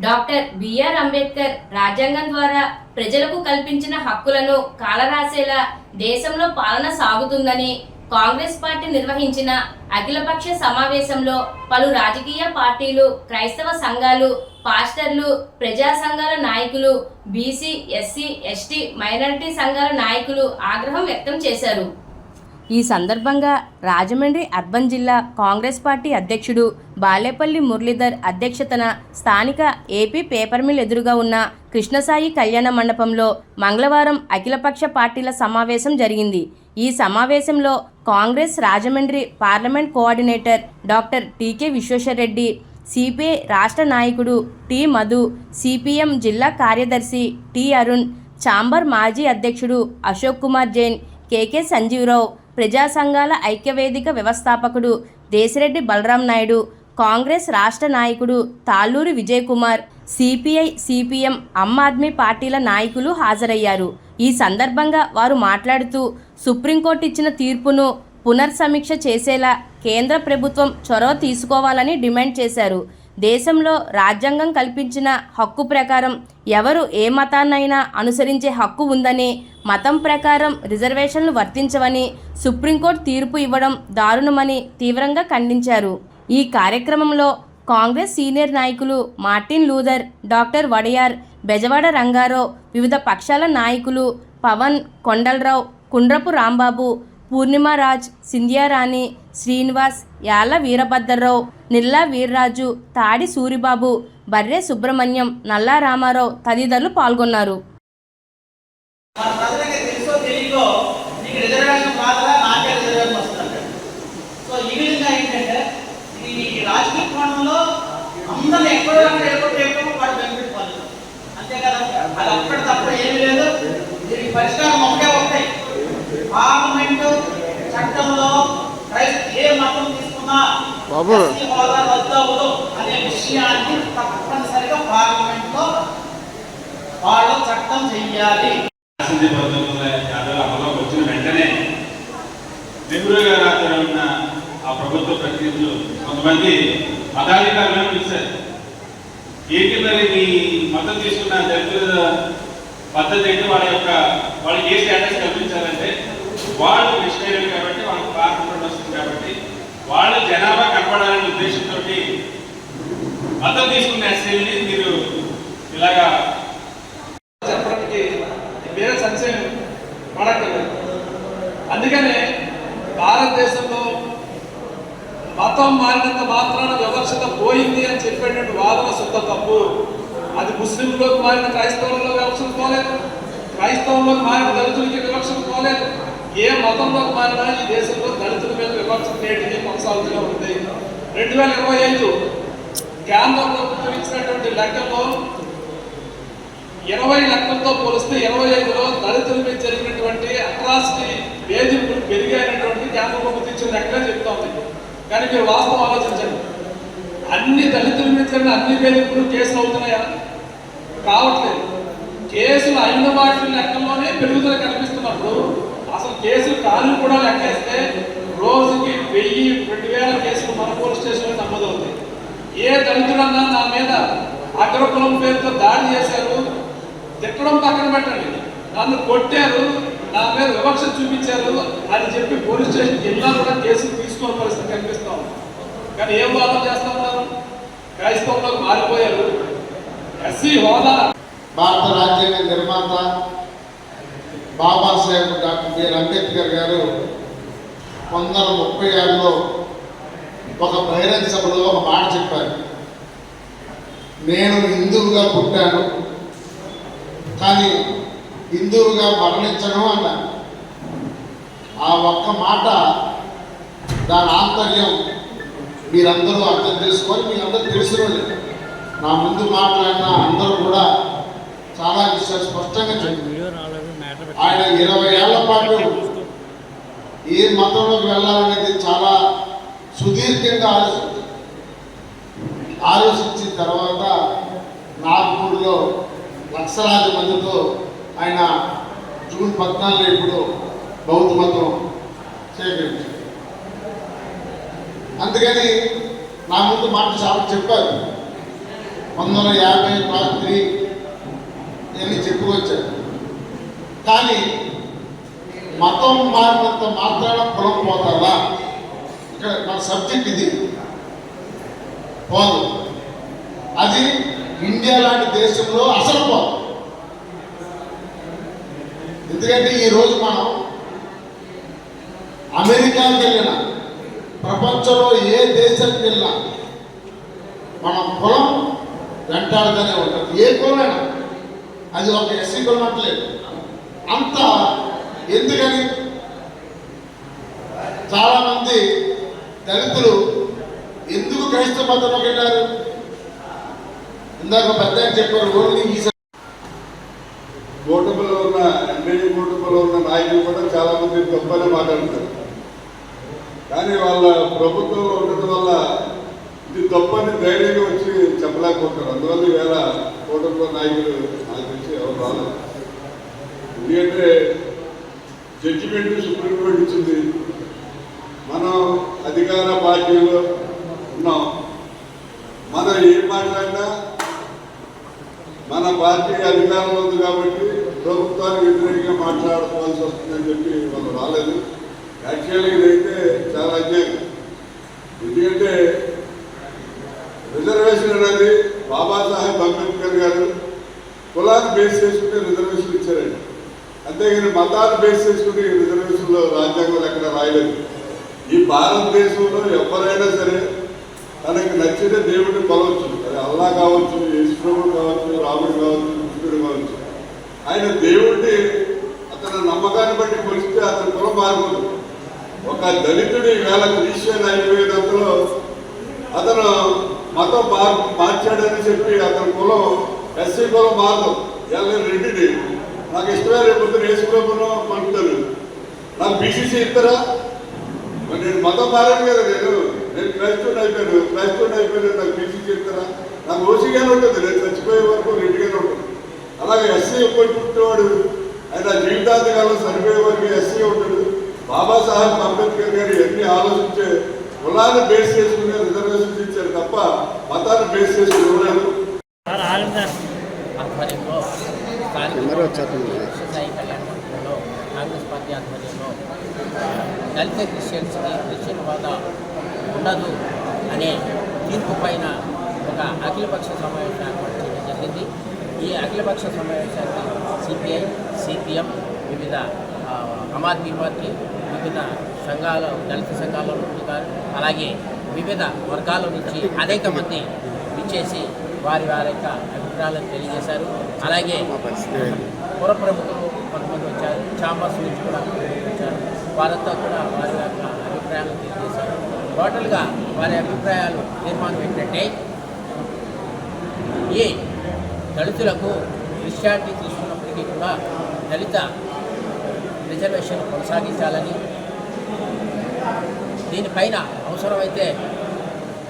Doctor BR Ambedkar రాజ్యాంగం ద్వారా ప్రజలకు కల్పించిన హక్కులను కాలరాసేలా దేశంలో పాలన సాగుతుందని కాంగ్రెస్ పార్టీ నిర్వహించిన అఖిలపక్ష సమావేశంలో పలు రాజకీయ పార్టీలు, క్రైస్తవ సంఘాలు, పాస్టర్లు, ప్రజా సంఘాల నాయకులు, బీసీ, ఎస్సీ, ఎస్టీ, మైనారిటీ సంఘాల నాయకులు ఆగ్రహం వ్యక్తం చేశారు. ఈ సందర్భంగా రాజమండ్రి అర్బన్ జిల్లా కాంగ్రెస్ పార్టీ అధ్యక్షుడు బాలేపల్లి మురళీధర్ అధ్యక్షతన స్థానిక ఏపీ పేపర్ మిల్ ఎదురుగా ఉన్న కృష్ణసాయి కళ్యాణ మండపంలో మంగళవారం అఖిలపక్ష పార్టీల సమావేశం జరిగింది. ఈ సమావేశంలో Congress Rajahmundry parliament coordinator doctor T K Vishweshwar Reddy, CPI రాష్ట్ర నాయకుడు టి మధు, సిపిఎం జిల్లా కార్యదర్శి టి అరుణ్, ఛాంబర్ మాజీ అధ్యక్షుడు అశోక్ కుమార్ జైన్, కెకే సంజీవరావు, ప్రజా సంఘాల ఐక్యవేదిక వ్యవస్థాపకుడు దేశిరెడ్డి బలరాం నాయుడు, కాంగ్రెస్ రాష్ట్ర నాయకుడు తాళ్ళూరి విజయ్ కుమార్, సిపిఐ, సిపిఎం, ఆమ్ ఆద్మీ పార్టీల నాయకులు హాజరయ్యారు. ఈ సందర్భంగా వారు మాట్లాడుతూ సుప్రీంకోర్టు ఇచ్చిన తీర్పును పునర్సమీక్ష చేసేలా కేంద్ర ప్రభుత్వం చొరవ తీసుకోవాలని డిమాండ్ చేశారు. దేశంలో రాజ్యాంగం కల్పించిన హక్కు ప్రకారం ఎవరు ఏ మతాన్నైనా అనుసరించే హక్కు ఉందని, మతం ప్రకారం రిజర్వేషన్లు వర్తించవని సుప్రీంకోర్టు తీర్పు ఇవ్వడం దారుణమని తీవ్రంగా ఖండించారు. ఈ కార్యక్రమంలో కాంగ్రెస్ సీనియర్ నాయకులు Martin Luther, doctor Wadiyar, Bezawada Rangarao, వివిధ పక్షాల నాయకులు పవన్, కొండలరావు, కుండ్రపు రాంబాబు, పూర్ణిమారాజ్, సింధ్యారాణి, శ్రీనివాస్, యాళ్ల వీరభద్రరావు, నిల్లా వీర్రాజు, తాడి సూరిబాబు, బర్రె సుబ్రహ్మణ్యం, నల్లా రామారావు తదితరులు పాల్గొన్నారు. పార్లమెంటు చట్టంలో ఏ మతం తీసుకున్నా హోదా రద్దవుదు అనే విషయాన్ని తప్పనిసరిగా పార్లమెంట్ లో వాళ్ళు చట్టం చెయ్యాలి. అమలులోకి వచ్చిన వెంటనే నెహ్రూ గారు ఉన్న ఆ ప్రభుత్వ ప్రతినిధులు కొంతమంది మతాధికారులను పిలిచారు. ఏంటి మరి మీ మతం తీసుకున్న దళితుల పద్ధతి ఏంటి, వాళ్ళకి ఏ స్టేటస్ కల్పించాలంటే వాళ్ళు క్రిస్టియన్ కాబట్టి వాళ్ళకి పార్లమెంట్ వస్తుంది కాబట్టి వాళ్ళ జనాభా కనపడాలనే ఉద్దేశంతో మతం తీసుకున్న ఎస్సీని మీరు ఇలాగా చెప్పడానికి వేరే సంశయం పడక్కర్లేదు. అందుకనే భారతదేశంలో మతం మారినంత మాత్రాన వివక్షత పోయింది అని చెప్పేటువంటి వాదన శుద్ధ తప్పు. అది ముస్లింలోకి మారిన క్రైస్తవులలో వివక్షత పోలేదు, క్రైస్తవంలోకి మారిన దళితులకి వివక్షత పోలేదు. ఏ మతంలోకి మారినా ఈ దేశంలో దళితుల మీద వివక్షత నేటికి కొనసాగుతూనే ఉంది. 2025 కేంద్ర ప్రభుత్వం ఇచ్చినటువంటి లెక్కల్లో 20 లెక్కలతో పోలిస్తే 25లో దళితుల మీద జరిగినటువంటి అట్రాసిటీ వేధింపులు పెరిగాయనటువంటి కేంద్ర ప్రభుత్వం ఇచ్చిన లెక్కలే చెప్తోంది. కానీ మీరు వాస్తవం ఆలోచించండి, అన్ని దళితుల మీద జరిగిన అన్ని వేధింపులు కేసులు అవుతున్నాయా? కావట్లేదు. కేసులు అయిన వాటి లెక్కల్లోనే పెరుగుదల కనిపిస్తున్నప్పుడు అసలు కేసులు కాళ్ళు కూడా లెక్కేస్తే రోజుకి 1000-2000 కేసులు మన పోలీస్ స్టేషన్లో నమోదవుతాయి. ఏ దళితుడన్నా నా మీద అగ్రకులం పేరుతో దాడి చేశారు, తిట్టడం పక్కన పెట్టండి, నన్ను కొట్టారు, నా మీద వివక్ష చూపించారు అని చెప్పి పోలీస్ స్టేషన్కి వెళ్ళినా కూడా కేసులు తీసుకోని పరిస్థితి కనిపిస్తా ఉంది. కానీ ఏం వాదన చేస్తా ఉన్నారు? క్రైస్తవంలోకి మారిపోయారు. ఎస్సీ హోదా భారత రాజ్యాంగ నిర్మాత బాబాసాహెబ్ డాక్టర్ బిఆర్ అంబేద్కర్ గారు 1936లో ఒక బహిరంగ సభలో ఒక మాట చెప్పారు. నేను హిందువుగా పుట్టాను కానీ హిందువుగా మరణించను అన్నారు. ఆ ఒక్క మాట, దాని ఆంతర్యం మీరందరూ అర్థం చేసుకొని మీ అందరూ తెలుసురోజు నా ముందు మాట్లాడిన అందరూ కూడా చాలా విషయాలు స్పష్టంగా చెప్పారు. ఆయన 20 ఏళ్ల పాటు ఏ మతంలోకి వెళ్ళాలనేది చాలా సుదీర్ఘంగా ఆలోచించిన తర్వాత నాగ్పూర్లో లక్షలాది మందితో ఆయన జూన్ 14 ఇప్పుడు బౌద్ధ మతం సేకరించారు. అందుకని నా ముందు మాట చాలా చెప్పారు. 1950 క్లాస్ 3 ఇవన్నీ చెప్పుకొచ్చారు. కానీ మతం మారినంత మాత్రాన కులం పోతారా? ఇక్కడ మన సబ్జెక్ట్ ఇది పోదు. అది ఇండియా లాంటి దేశంలో అసలు పోదు. ఎందుకంటే ఈరోజు మనం అమెరికాకి వెళ్ళినా, ప్రపంచంలో ఏ దేశానికి వెళ్ళినా మనం కులం వెంటాడుతూనే ఉంటుంది. ఏ కులమైనా, అది ఒక ఎస్సీ కులం అంటలేదు. అంత ఎందుకని చాలామంది దళితులు ఎందుకు క్రైస్తవ మతంలోకి వెళ్ళారు? ఇందాక పెద్ద చెప్పారు, ఓన్లీ ఈ కూటమిలో ఉన్న ఎమ్మెల్యే కూటమిలో ఉన్న నాయకులు కూడా చాలా మంది తప్పనే మాట్లాడుతారు. కానీ వాళ్ళ ప్రభుత్వంలో ఉండటం వల్ల ఇది తప్పని ధైర్యంగా వచ్చి చెప్పలేకపోతారు. అందువల్ల ఈవేళ కూటమిలో నాయకులు నాకు తెలిసి ఎవరు రాలేదు. ఎందుకంటే జడ్జిమెంట్ సుప్రీంకోర్టు ఇచ్చింది. మనం అధికార పార్టీలో ఉన్నాం. మనం ఏం మాట్లాడినా మన పార్టీ అధికారంలో ఉంది కాబట్టి ప్రభుత్వానికి వ్యతిరేకంగా మాట్లాడుకోవాల్సి వస్తుందని చెప్పి వాళ్ళు రాలేదు. యాక్చువల్గా ఇదైతే చాలా అన్యాయం. ఎందుకంటే రిజర్వేషన్ అనేది బాబాసాహెబ్ అంబేద్కర్ గారు కులాన్ని బేస్ చేసుకుని రిజర్వేషన్ ఇచ్చారండి. అంతేగాని మతాన్ని బేస్ చేసుకుని రిజర్వేషన్లో రాజ్యాంగంలో ఎక్కడ రాయలేదు. ఈ భారతదేశంలో ఎవరైనా సరే తనకి నచ్చిన దేవుడిని కొలవచ్చు. అది అల్లా కావచ్చు, యేసుప్రభువు కావచ్చు, రాముడు కావచ్చు, కృష్ణుడు కావచ్చు. ఆయన దేవుడిని అతని నమ్మకాన్ని బట్టి కొలిస్తే అతని కులం మారిపోదు. ఒక దళితుడి వేళ క్రిస్టియన్ అయిపోయినంతలో అతను మతం మార్చాడని చెప్పి అతని కులం ఎస్సీ కులం మారదు. రెడ్డిని నాకు ఇష్టమే, రేపు యేసుప్రభును పంపుతాను, నాకు బీసీసీ ఇస్తారా? నేను మతం మారాను కదా, నేను క్రైస్తవుని అయిపోయాను, నాకు బీసీసీ ఇస్తారా? నాకు ఓసీగానే ఉంటుంది, నేను చచ్చిపోయే వరకు రెడ్డిగానే ఉంటుంది. అలాగే ఎస్సీ ఎప్పటి పుట్టినవాడు ఆయన జీవితాంతకాలం చనిపోయే వరకు ఎస్సీ ఉంటాడు. బాబాసాహెబ్ అంబేద్కర్ గారు ఎన్ని ఆలోచించే కులాన్ని బేస్ చేసుకునే రిజర్వేషన్ ఇచ్చారు తప్ప మతాన్ని బేస్ చేసుకుని ఇవ్వలేదు. కాంగ్రెస్ పార్టీ ఆధ్వర్యంలో దళిత క్రిస్టియన్ హోదా ఉండదు అనే తీర్పు పైన ఒక అఖిలపక్ష సమావేశం ఏర్పాటు చేయడం జరిగింది. ఈ అఖిలపక్ష సమావేశాన్ని సిపిఐ, సిపిఎం, వివిధ ఆమ్ ఆద్మీ పార్టీ, వివిధ సంఘాల, దళిత సంఘాల నుండి అలాగే వివిధ వర్గాల నుంచి అనేక మంది విచ్చేసి వారి యొక్క అభిప్రాయాలను తెలియజేశారు. అలాగే పుర ప్రముఖులు కొంతమంది వచ్చారు, ఛాంబర్స్ నుంచి కూడా వచ్చారు. వారంతా కూడా వారి యొక్క అభిప్రాయాలను తెలియజేశారు. టోటల్గా వారి అభిప్రాయాలు తీర్మానం ఏంటంటే, ఈ దళితులకు క్రిస్టియానిటీ తీసుకున్నప్పటికీ కూడా దళిత రిజర్వేషన్ కొనసాగించాలని, దీనిపైన అవసరమైతే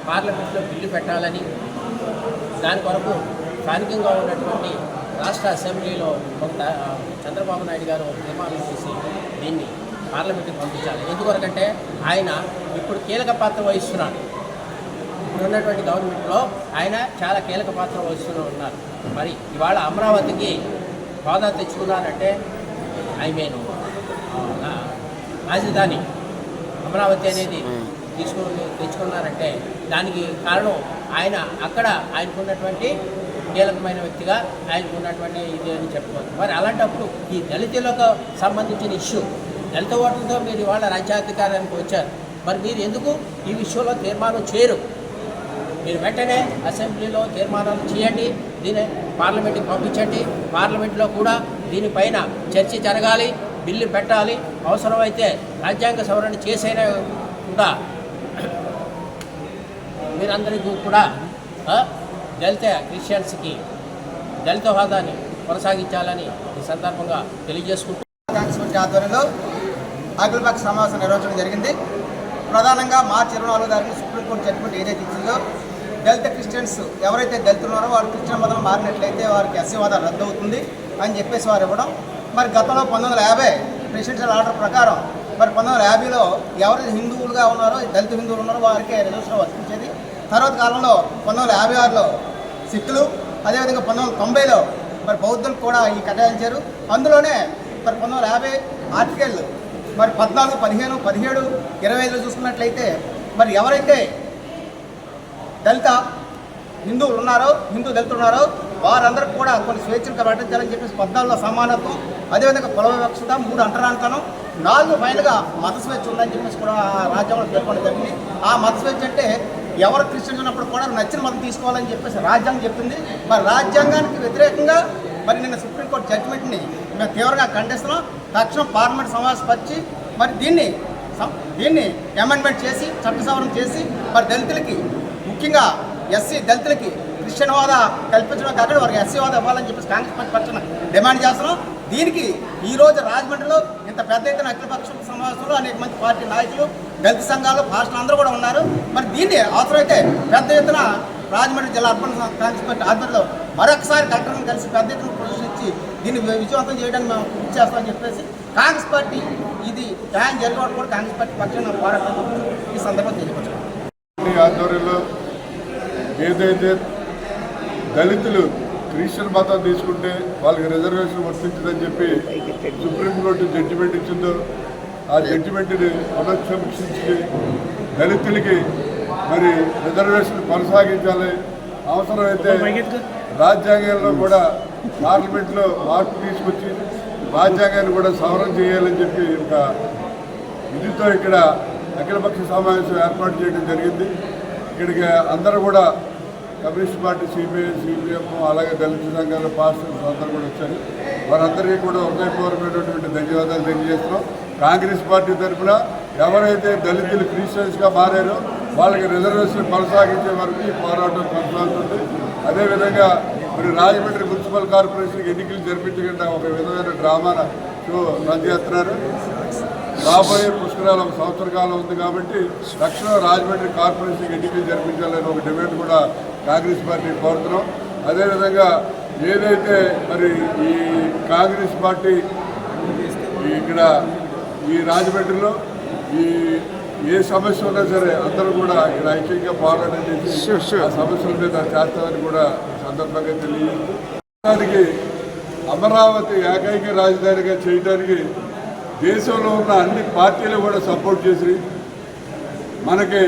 పార్లమెంట్లో బిల్లు పెట్టాలని, దాని కొరకు స్థానికంగా ఉన్నటువంటి రాష్ట్ర అసెంబ్లీలో కొంత చంద్రబాబు నాయుడు గారు తీర్మానం చేసి దీన్ని పార్లమెంట్కి పంపించాలి. ఎందుకొరకంటే ఆయన ఇప్పుడు కీలక పాత్ర వహిస్తున్నాడు. ఇప్పుడు ఉన్నటువంటి గవర్నమెంట్లో ఆయన చాలా కీలక పాత్ర వహిస్తూ ఉన్నారు. మరి ఇవాళ అమరావతికి హోదా తెచ్చుకున్నారంటే రాజధాని అమరావతి అనేది తెచ్చుకున్నారంటే దానికి కారణం ఆయన అక్కడ ఆయనకున్నటువంటి కీలకమైన వ్యక్తిగా ఆయనకున్నటువంటి ఇది అని చెప్పుకోవచ్చు. మరి అలాంటప్పుడు ఈ దళితులకు సంబంధించిన ఇష్యూ, దళిత ఓట్లతో మీరు ఇవాళ రాజ్యాధికారానికి వచ్చారు. మరి మీరు ఎందుకు ఈ విషయంలో తీర్మానం చేయరు? మీరు వెంటనే అసెంబ్లీలో తీర్మానాలు చేయండి, దీన్ని పార్లమెంట్కి పంపించండి. పార్లమెంట్లో కూడా దీనిపైన చర్చ జరగాలి, బిల్లు పెట్టాలి. అవసరమైతే రాజ్యాంగ సవరణ చేసైనా కూడా మీరందరికీ కూడా దళిత క్రిస్టియన్స్కి దళిత హోదాని కొనసాగించాలని ఈ సందర్భంగా తెలియజేసుకుంటూ కాంగ్రెస్ పార్టీ ఆధ్వర్యంలో అఖిలపక్ష సమావేశం నిర్వహించడం జరిగింది. ప్రధానంగా మార్చి 24వ తారీఖున సుప్రీంకోర్టు జడ్జిమెంట్ ఏదైతే ఇచ్చిందో, దళిత క్రిస్టియన్స్ ఎవరైతే దళితులు ఉన్నారో వారు క్రిస్టియన్ మతం మారినట్లయితే వారికి ఎస్సీ హోదా రద్దు అవుతుంది అని చెప్పేసి వారు ఇవ్వడం. మరి గతంలో 1950 ప్రెసిడెన్షియల్ ఆర్డర్ ప్రకారం మరి 1950లో ఎవరైతే హిందువులుగా ఉన్నారో, దళిత హిందువులు ఉన్నారో వారికి రిజర్వేషన్ వర్తించేది. తర్వాత కాలంలో 1956లో సిక్కులు, అదేవిధంగా 1990లో మరి బౌద్ధులు కూడా ఈ కేటాయించారు. అందులోనే మరి 1950 ఆర్టికల్ మరి 14, 15, 17, 25లో చూసుకున్నట్లయితే మరి ఎవరైతే దళిత హిందువులు ఉన్నారో, దళితులు ఉన్నారో వారందరికీ కూడా కొన్ని స్వేచ్ఛలు ప్రకటించాలని చెప్పేసి 14లో సమానత్వం, అదేవిధంగా కుల వివక్షత, 3 అంటరానితనం, 4 ఫైనల్గా మత స్వేచ్ఛ ఉందని చెప్పేసి కూడా రాజ్యాంగంలో పేర్కొనడం జరిగింది. ఆ మత స్వేచ్ఛ అంటే ఎవరు క్రిస్టియన్స్ ఉన్నప్పుడు కూడా నచ్చిన మతం తీసుకోవాలని చెప్పేసి రాజ్యాంగం చెప్తుంది. మరి రాజ్యాంగానికి వ్యతిరేకంగా మరి నిన్న సుప్రీంకోర్టు జడ్జిమెంట్ని మేము తీవ్రంగా ఖండిస్తున్నాం. తక్షణం పార్లమెంట్ సమావేశపరిచి మరి దీన్ని అమెండ్మెంట్ చేసి చట్ట సవరణ చేసి మరి దళితులకి, ముఖ్యంగా ఎస్సీ దళితులకి క్రిస్టియన్ హోదా కల్పించడం కాకుండా వారికి ఎస్సీ హోదా ఇవ్వాలని చెప్పేసి కాంగ్రెస్ పార్టీ పక్షాన డిమాండ్ చేస్తున్నాం. దీనికి ఈరోజు రాజమండ్రిలో ఇంత పెద్ద ఎత్తున అఖిలపక్ష సమావేశంలో అనేక మంది పార్టీ నాయకులు, దళిత సంఘాలు, పాస్టర్లు అందరూ కూడా ఉన్నారు. మరి దీన్ని అవసరమైతే పెద్ద ఎత్తున రాజమండ్రి జిల్లా అర్బన్ కాంగ్రెస్ పార్టీ ఆధ్వర్యంలో మరొకసారి కలెక్టర్లను కలిసి పెద్ద ఎత్తున ప్రదర్శించి దీన్ని విజయవంతం చేయడానికి మేము కృషి చేస్తామని చెప్పేసి కాంగ్రెస్ పార్టీ ఇది న్యాయం జరిగేవాడు కూడా కాంగ్రెస్ పార్టీ పక్షాన పోరాటం ఈ సందర్భంగా తెలియపరచారు. ఆధ్వర్యంలో ఏదైతే దళితులు క్రిస్టియన్ మతం తీసుకుంటే వాళ్ళకి రిజర్వేషన్ వర్తించదని చెప్పి సుప్రీంకోర్టు జడ్జిమెంట్ ఇచ్చిందో ఆ జడ్జిమెంట్ని పునఃసమీక్షించి దళితులకి మరి రిజర్వేషన్ కొనసాగించాలి, అవసరమైతే రాజ్యాంగంలో కూడా పార్లమెంట్లో మార్పు తీసుకొచ్చి రాజ్యాంగాన్ని కూడా సవరణ చేయాలని చెప్పి ఒక విధితో ఇక్కడ అఖిలపక్ష సమావేశం ఏర్పాటు చేయడం జరిగింది. ఇక్కడికి అందరూ కూడా కమ్యూనిస్ట్ పార్టీ, సిపిఐ, సిపిఎం, అలాగే దళిత సంఘాల పాస్టర్స్ అందరూ కూడా వచ్చారు. వారందరికీ కూడా హృదయపూర్వకమైనటువంటి ధన్యవాదాలు తెలియజేస్తున్నాం. కాంగ్రెస్ పార్టీ తరఫున ఎవరైతే దళితులు క్రిస్టియన్స్గా మారారో వాళ్ళకి రిజర్వేషన్ కొనసాగించే వరకు ఈ పోరాటం కొనసాగుతుంది. అదేవిధంగా మరి రాజమండ్రి మున్సిపల్ కార్పొరేషన్కి ఎన్నికలు జరిపించకుండా ఒక విధమైన డ్రామాను రన్ చేస్తున్నారు. రాబోయే పుష్కరాలు ఒక సంవత్సర కాలం ఉంది కాబట్టి తక్షణం రాజమండ్రి కార్పొరేషన్కి ఎన్నికలు జరిపించాలని ఒక డిమాండ్ కూడా కాంగ్రెస్ పార్టీ కోరుతున్నాం. అదేవిధంగా ఏదైతే మరి ఈ కాంగ్రెస్ పార్టీ ఇక్కడ ఈ రాజమండ్రిలో ఏ సమస్య ఉన్నా సరే అందరూ కూడా ఇక్కడ ఐక్యంగా పోరాటం చేసి ఆ సమస్యల మీద చేస్తామని కూడా సందర్భంగా తెలియజేస్తూ అమరావతి ఏకైక రాజధానిగా చేయడానికి దేశంలో ఉన్న అన్ని పార్టీలు కూడా సపోర్ట్ చేసి మనకి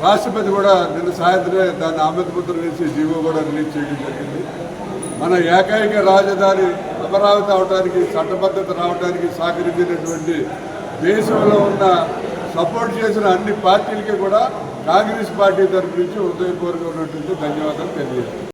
రాష్ట్రపతి కూడా నిన్న సాయంత్రమే దాన్ని ఆమోదముద్ర వేసి జీవో కూడా రిలీజ్ చేయడం జరిగింది. మన ఏకైక రాజధాని అమరావతి అవడానికి, చట్టబద్ధత రావడానికి సహకరించినటువంటి దేశంలో ఉన్న సపోర్ట్ చేసిన అన్ని పార్టీలకి కూడా కాంగ్రెస్ పార్టీ తరఫు నుంచి హృదయపూర్వకమైనటువంటి ధన్యవాదాలు తెలియజేస్తాను.